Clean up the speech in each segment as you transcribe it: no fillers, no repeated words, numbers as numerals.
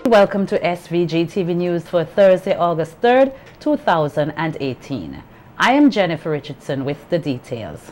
Welcome to SVG-TV News for Thursday, August 3rd, 2018. I am Jennifer Richardson with the details.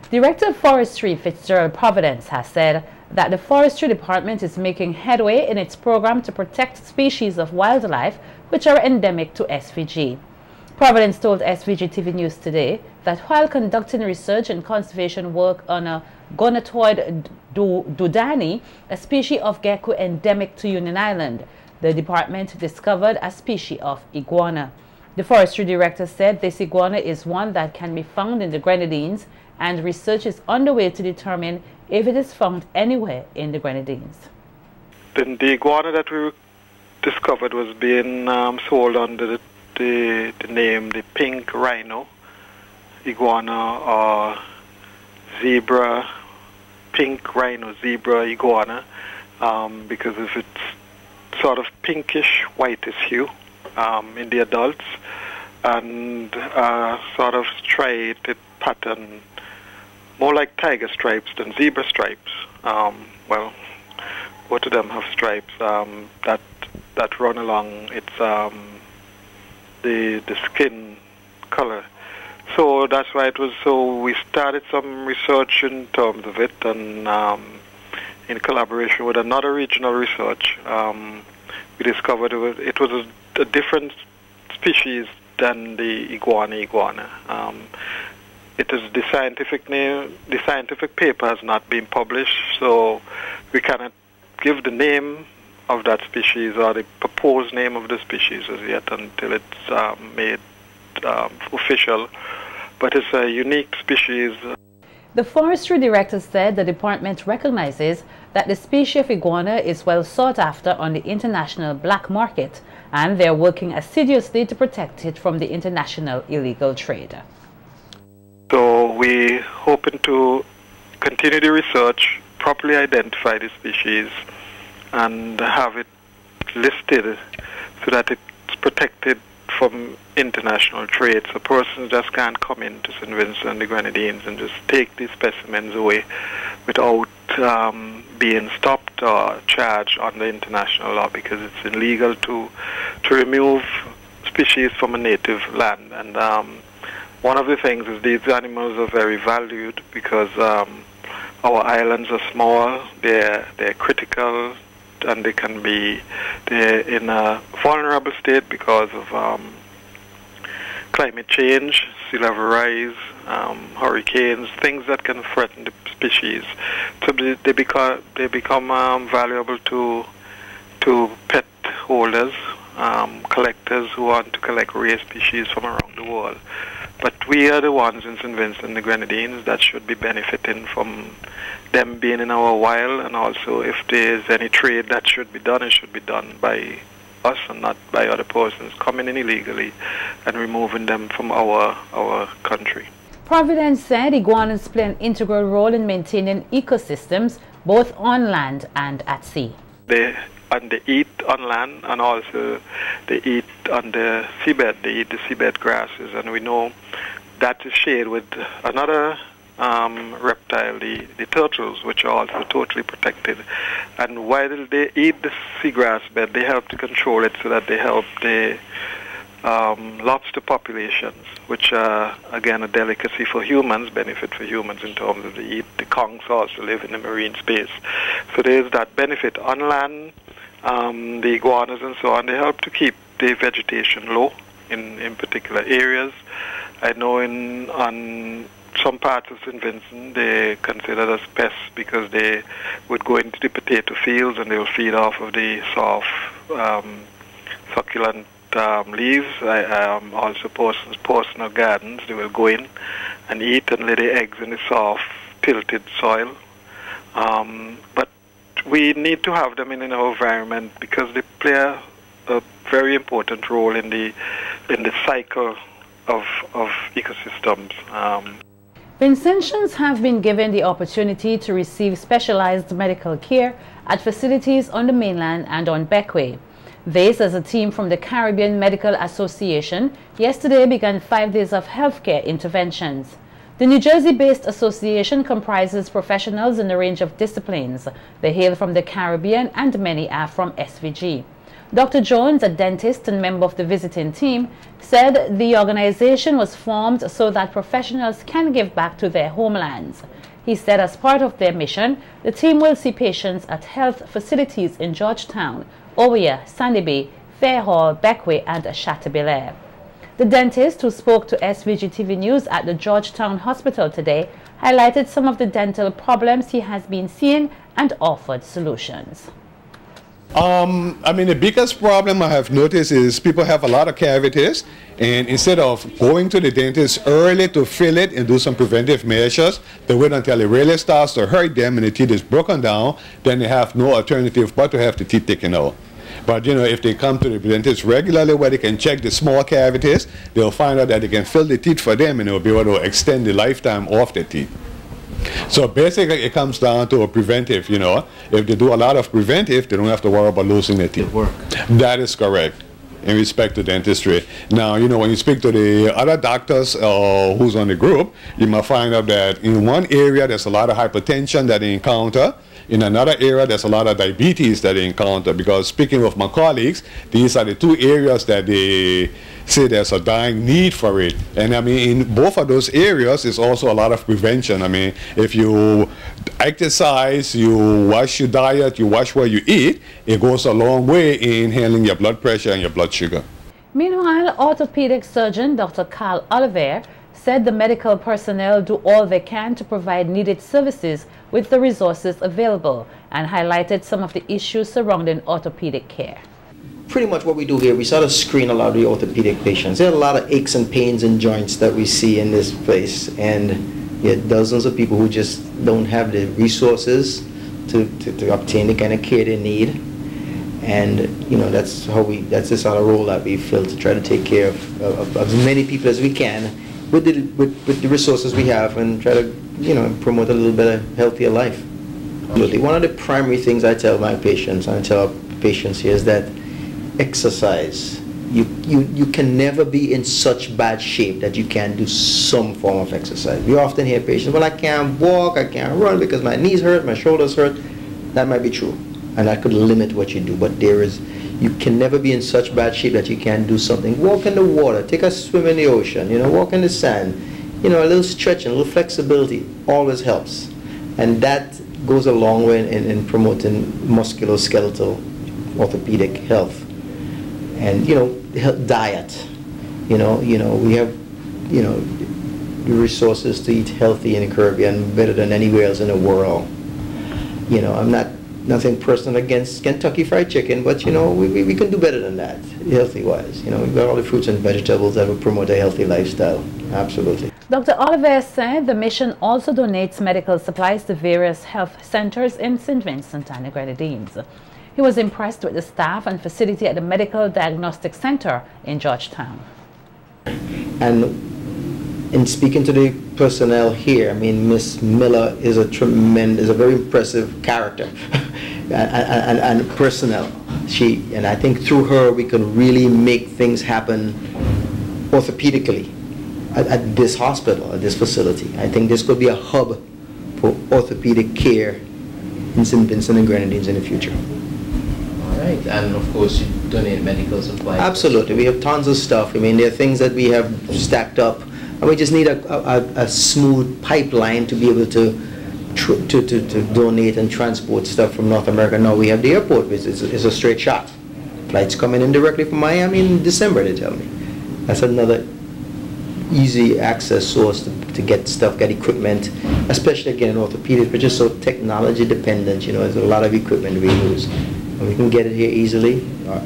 Director of Forestry Fitzgerald Providence has said that the Forestry Department is making headway in its program to protect species of wildlife which are endemic to SVG. Providence told SVG-TV News today that while conducting research and conservation work on a gonatoid dudani, a species of gecko endemic to Union Island, the department discovered a species of iguana. The forestry director said this iguana is one that can be found in the Grenadines, and research is underway to determine if it is found anywhere in the Grenadines. The iguana that we discovered was being sold under the name the pink rhino iguana or zebra, pink rhino zebra iguana, because of its sort of pinkish whitish hue in the adults, and sort of striped pattern, more like tiger stripes than zebra stripes. Well, both of them have stripes that run along its the skin color. So that's why it was. So we started some research in terms of it, and in collaboration with another regional research, we discovered it was a different species than the iguana. It is the scientific name. The scientific paper has not been published, so we cannot give the name of that species or the proposed name of the species as yet until it's made official. But it's a unique species. The forestry director said the department recognizes that the species of iguana is well sought after on the international black market, and they're working assiduously to protect it from the international illegal trade. So we're hoping to continue the research, properly identify the species, and have it listed so that it's protected from international trade. So persons just can't come into St. Vincent and the Grenadines and just take these specimens away without being stopped or charged under international law, because it's illegal to remove species from a native land. And one of the things is these animals are very valued because our islands are small, they're critical, and they're in a vulnerable state because of climate change, sea level rise, hurricanes, things that can threaten the species. So they become valuable to pet holders, collectors who want to collect rare species from around the world. But we are the ones in St. Vincent and the Grenadines that should be benefiting from them being in our wild, and also if there's any trade that should be done, it should be done by us and not by other persons coming in illegally and removing them from our country. Providence said iguanas play an integral role in maintaining ecosystems both on land and at sea. They eat on land, and also they eat on the seabed. They eat the seabed grasses, and we know that is shared with another reptile, the turtles, which are also totally protected. And while they eat the seagrass bed, they help to control it so that they help the lobster populations, which are again a delicacy for humans, benefit for humans in terms of they eat. The conchs also live in the marine space. So there's that benefit on land. The iguanas and so on, they help to keep the vegetation low in particular areas. I know on some parts of St. Vincent they consider us pests because they would go into the potato fields and they will feed off of the soft succulent leaves. Also personal gardens, they will go in and eat and lay their eggs in the soft tilted soil. But we need to have them in our environment because they play a very important role in the cycle of ecosystems. Vincentians have been given the opportunity to receive specialized medical care at facilities on the mainland and on Beckway. This, as a team from the Caribbean Medical Association, yesterday began 5 days of healthcare interventions. The New Jersey-based association comprises professionals in a range of disciplines. They hail from the Caribbean and many are from SVG. Dr. Jones, a dentist and member of the visiting team, said the organization was formed so that professionals can give back to their homelands. He said as part of their mission, the team will see patients at health facilities in Georgetown, Owyhee, Sandy Bay, Fair Hall, Beckway and Chateaubelair. The dentist, who spoke to SVG-TV News at the Georgetown Hospital today, highlighted some of the dental problems he has been seeing and offered solutions. I mean, the biggest problem I have noticed is people have a lot of cavities, and instead of going to the dentist early to fill it and do some preventive measures, they wait until it really starts to hurt them and the teeth is broken down, then they have no alternative but to have the teeth taken out. But you know, if they come to the dentist regularly where they can check the small cavities, they'll find out that they can fill the teeth for them and they'll be able to extend the lifetime of the teeth. So basically it comes down to a preventive, you know. If they do a lot of preventive, they don't have to worry about losing their teeth. That is correct in respect to dentistry. Now, you know, when you speak to the other doctors who's on the group, you might find out that in one area there's a lot of hypertension that they encounter. In another area, there's a lot of diabetes that they encounter, because speaking with my colleagues, these are the two areas that they say there's a dying need for it. And I mean, in both of those areas, there's also a lot of prevention. I mean, if you exercise, you watch your diet, you watch what you eat, it goes a long way in handling your blood pressure and your blood sugar. Meanwhile, orthopedic surgeon Dr. Carl Oliver said the medical personnel do all they can to provide needed services with the resources available, and highlighted some of the issues surrounding orthopedic care. Pretty much what we do here, we sort of screen a lot of the orthopedic patients. There are a lot of aches and pains in joints that we see in this place, and yet dozens of people who just don't have the resources to obtain the kind of care they need. And you know, that's the sort of role that we feel to try to take care of as many people as we can with the resources we have, and try to, you know, promote a little bit of healthier life. Absolutely. One of the primary things I tell my patients, and I tell our patients here, is that exercise. You can never be in such bad shape that you can't do some form of exercise. We often hear patients, well, I can't walk, I can't run because my knees hurt, my shoulders hurt. That might be true, and that could limit what you do, but you can never be in such bad shape that you can't do something. Walk in the water, take a swim in the ocean, you know, walk in the sand. You know, a little stretching, a little flexibility always helps. And that goes a long way in promoting musculoskeletal orthopedic health. And, you know, diet. You know, we have, you know, the resources to eat healthy in the Caribbean better than anywhere else in the world. You know, I'm nothing personal against Kentucky Fried Chicken, but you know, we can do better than that, healthy-wise. You know, we've got all the fruits and vegetables that will promote a healthy lifestyle. Absolutely. Dr. Oliver said the mission also donates medical supplies to various health centers in St. Vincent and the Grenadines. He was impressed with the staff and facility at the Medical Diagnostic Center in Georgetown. And in speaking to the personnel here, I mean, Miss Miller is a very impressive character and personnel. And I think through her we can really make things happen orthopedically at this hospital, at this facility. I think this could be a hub for orthopedic care in St. Vincent and Grenadines in the future. All right, and of course you donate medical supplies. Absolutely, we have tons of stuff. I mean, there are things that we have stacked up, and we just need a smooth pipeline to be able to donate and transport stuff from North America. Now we have the airport, which is a straight shot. Flights coming in directly from Miami in December, they tell me. That's another easy access source to get stuff, get equipment, especially again in orthopedics, which is so technology dependent. You know, there's a lot of equipment we use. And we can get it here easily.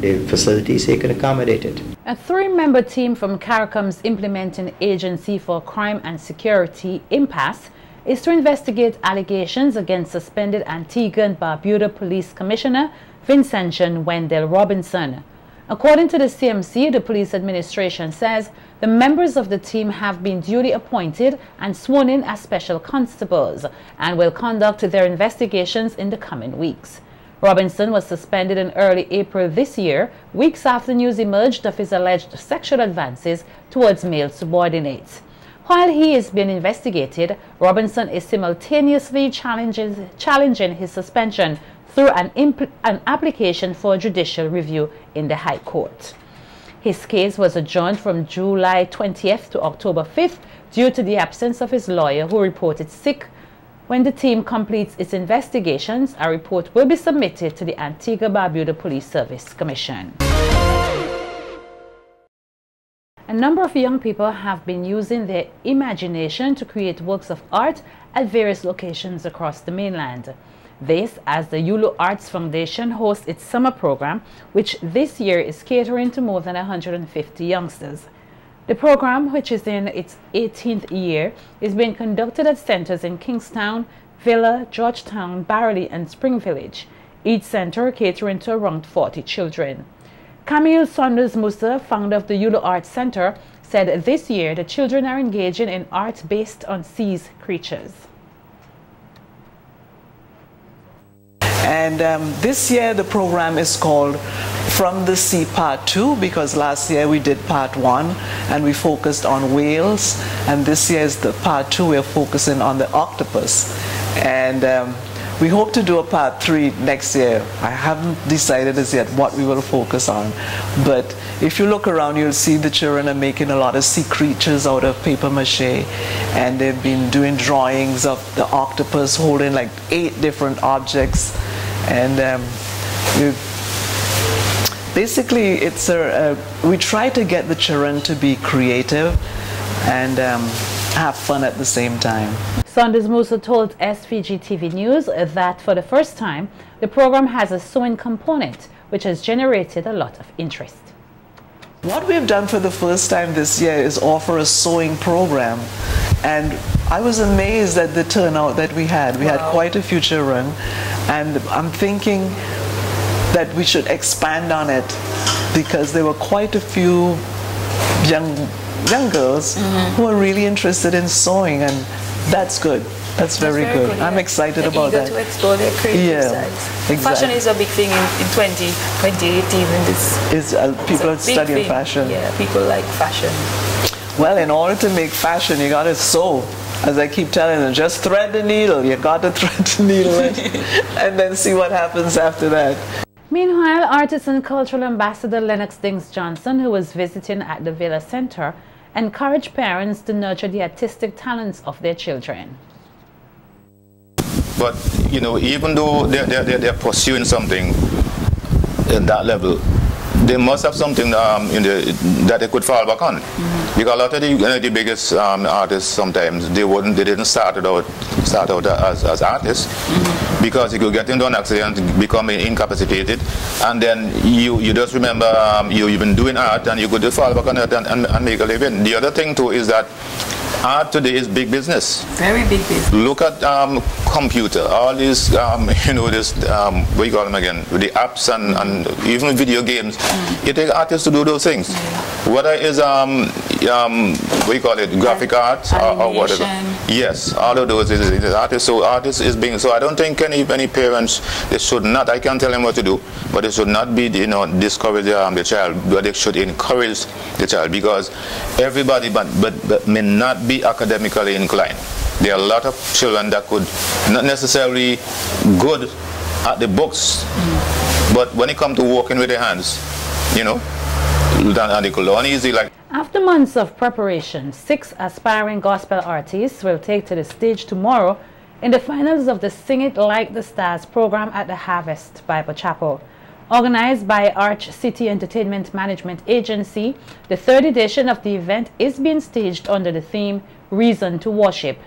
The facilities here can accommodate it. A 3-member team from CARICOM's Implementing Agency for Crime and Security, IMPAS, is to investigate allegations against suspended Antigua and Barbuda Police Commissioner Vincentian Wendell Robinson. According to the CMC, the police administration says the members of the team have been duly appointed and sworn in as special constables and will conduct their investigations in the coming weeks. Robinson was suspended in early April this year, weeks after news emerged of his alleged sexual advances towards male subordinates. While he is being investigated, Robinson is simultaneously challenging his suspension through an application for judicial review in the High Court. His case was adjourned from July 20th to October 5th due to the absence of his lawyer, who reported sick. When the team completes its investigations, a report will be submitted to the Antigua-Barbuda Police Service Commission. A number of young people have been using their imagination to create works of art at various locations across the mainland. This as the Yulu Arts Foundation hosts its summer program, which this year is catering to more than 150 youngsters. The program, which is in its 18th year, is being conducted at centers in Kingstown, Villa, Georgetown, Barely, and Spring Village, each center catering to around 40 children. Camille Saunders Musa, founder of the Yulu Arts Center, said this year the children are engaging in art based on sea creatures. And this year the program is called From the Sea Part 2, because last year we did Part 1 and we focused on whales, and this year is the Part 2, we're focusing on the octopus. And we hope to do a Part 3 next year. I haven't decided as yet what we will focus on, but if you look around, you'll see the children are making a lot of sea creatures out of paper mache, and they've been doing drawings of the octopus holding like 8 different objects. And basically it's we try to get the children to be creative and have fun at the same time. Saunders Musa told SVG-TV News that for the first time, the program has a sewing component, which has generated a lot of interest. What we've done for the first time this year is offer a sewing program, and I was amazed at the turnout that we had. We had quite a few children, and I'm thinking that we should expand on it, because there were quite a few young girls who are really interested in sewing, and that's good. That's very good. Yeah. I'm excited about that. To explore their creative sides. Exactly. Fashion is a big thing in 2018. People are studying fashion. Yeah, people like fashion. Well, in order to make fashion, you got to sew. As I keep telling them, just thread the needle. You got to thread the needle and then see what happens after that. Meanwhile, artist and cultural ambassador Lennox Dings Johnson, who was visiting at the Villa Center, encouraged parents to nurture the artistic talents of their children. But, you know, even though they're pursuing something at that level, they must have something that they could fall back on. Because a lot of the biggest artists, sometimes they didn't start out as artists, because you could get into an accident, become incapacitated, and then you just remember you've been doing art, and you could just fall back on it and make a living. The other thing too is that art today is big business. Very big business. Look at computer, all these, you know, this, what do you call them again, with the apps and even video games. It takes artists to do those things. Whether it's, what do you call it, graphic art or whatever. Yes, all of those is artists. So artists is being, so I don't think any parents, they should not, I can't tell them what to do, but they should not be, you know, discourage the child, but they should encourage the child, because everybody but may not be academically inclined. There are a lot of children that could not necessarily good at the books, but when it comes to working with their hands, you know, and they could learn easy. Like. After months of preparation, 6 aspiring gospel artists will take to the stage tomorrow in the finals of the Sing It Like the Stars program at the Harvest Bible Chapel. Organized by Arch City Entertainment Management Agency, the 3rd edition of the event is being staged under the theme Reason to Worship.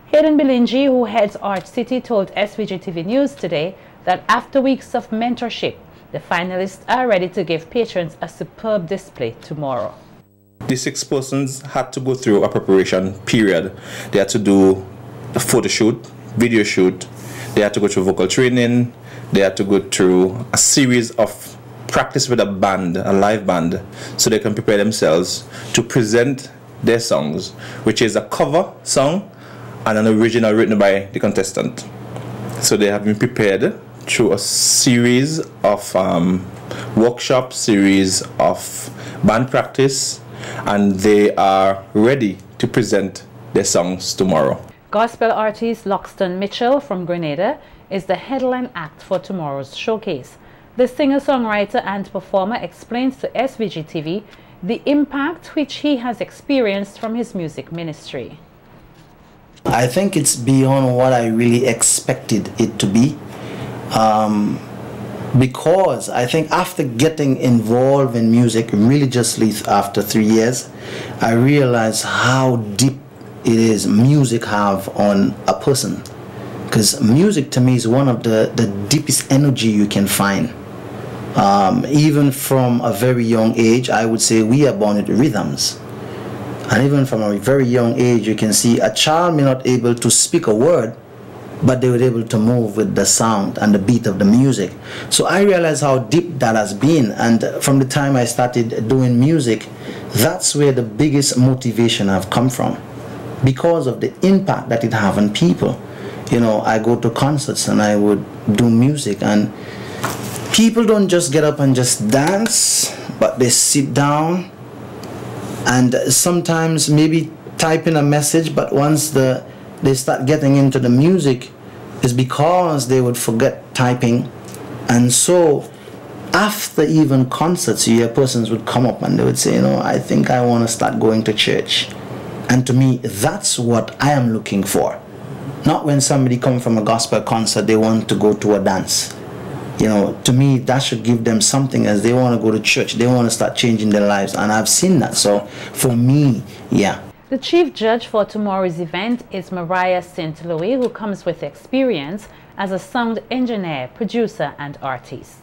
Hayden Bilingi, who heads Arch City, told SVG-TV News today that after weeks of mentorship, the finalists are ready to give patrons a superb display tomorrow. The 6 persons had to go through a preparation period. They had to do a photo shoot, video shoot, they had to go through vocal training, they had to go through a series of practice with a band, a live band, so they can prepare themselves to present their songs, which is a cover song and an original written by the contestant. So they have been prepared through a series of workshops, series of band practice, and they are ready to present their songs tomorrow. Gospel artist Loxton Mitchell from Grenada is the headline act for tomorrow's showcase. The singer-songwriter and performer explains to SVG-TV the impact which he has experienced from his music ministry. I think it's beyond what I really expected it to be, because I think after getting involved in music religiously after 3 years, I realized how deep it is music have on a person. Because music to me is one of the deepest energy you can find. Even from a very young age, I would say we are born with rhythms. And even from a very young age, you can see a child may not be able to speak a word, but they were able to move with the sound and the beat of the music. So I realized how deep that has been. And from the time I started doing music, that's where the biggest motivation have come from, because of the impact that it have on people. You know, I go to concerts and I would do music, and people don't just get up and just dance, but they sit down and sometimes maybe type in a message, but once they start getting into the music, it's because they would forget typing. And so after even concerts, you hear persons would come up and they would say, you know, I think I want to start going to church. And to me, that's what I am looking for. Not when somebody comes from a gospel concert, they want to go to a dance. You know, to me, that should give them something as they want to go to church. They want to start changing their lives. And I've seen that. So for me, yeah. The chief judge for tomorrow's event is Mariah St. Louis, who comes with experience as a sound engineer, producer, and artist.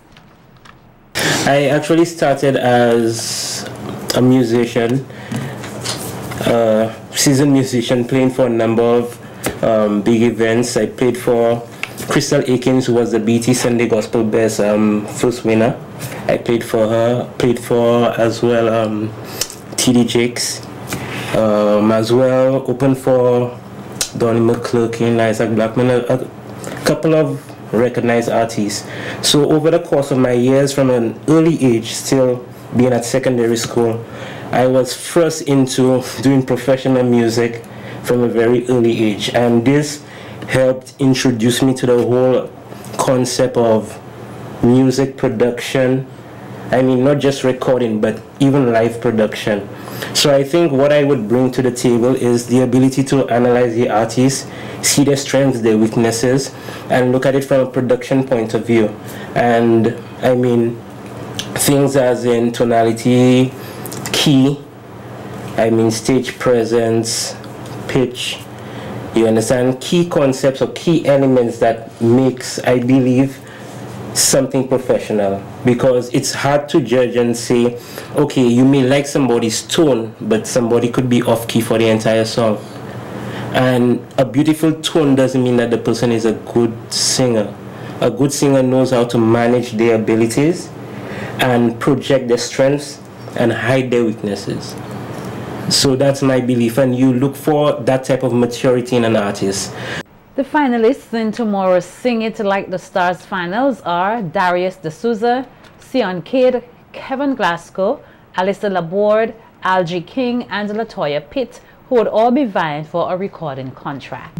I actually started as a musician, seasoned musician, playing for a number of big events. I played for Crystal Akins, who was the BT Sunday Gospel Best first winner. I played for her, played for as well TD Jakes, as well opened for Donnie McClurkin, Isaac Blackman, a couple of recognized artists. So over the course of my years, from an early age, still being at secondary school, I was first into doing professional music from a very early age, and this helped introduce me to the whole concept of music production. I mean, not just recording, but even live production. So I think what I would bring to the table is the ability to analyze the artists, see their strengths, their weaknesses, and look at it from a production point of view. And I mean, things as in tonality, key, I mean stage presence, pitch, you understand, key concepts or key elements that makes, I believe, something professional. Because it's hard to judge and say, okay, you may like somebody's tone, but somebody could be off key for the entire song. And a beautiful tone doesn't mean that the person is a good singer. A good singer knows how to manage their abilities and project their strengths and hide their weaknesses. So that's my belief, and you look for that type of maturity in an artist. The finalists in tomorrow's Sing It Like the Stars finals are Darius D'Souza, Sion Kidd, Kevin Glasgow, Alyssa Laborde, Algie King, and Latoya Pitt, who would all be vying for a recording contract.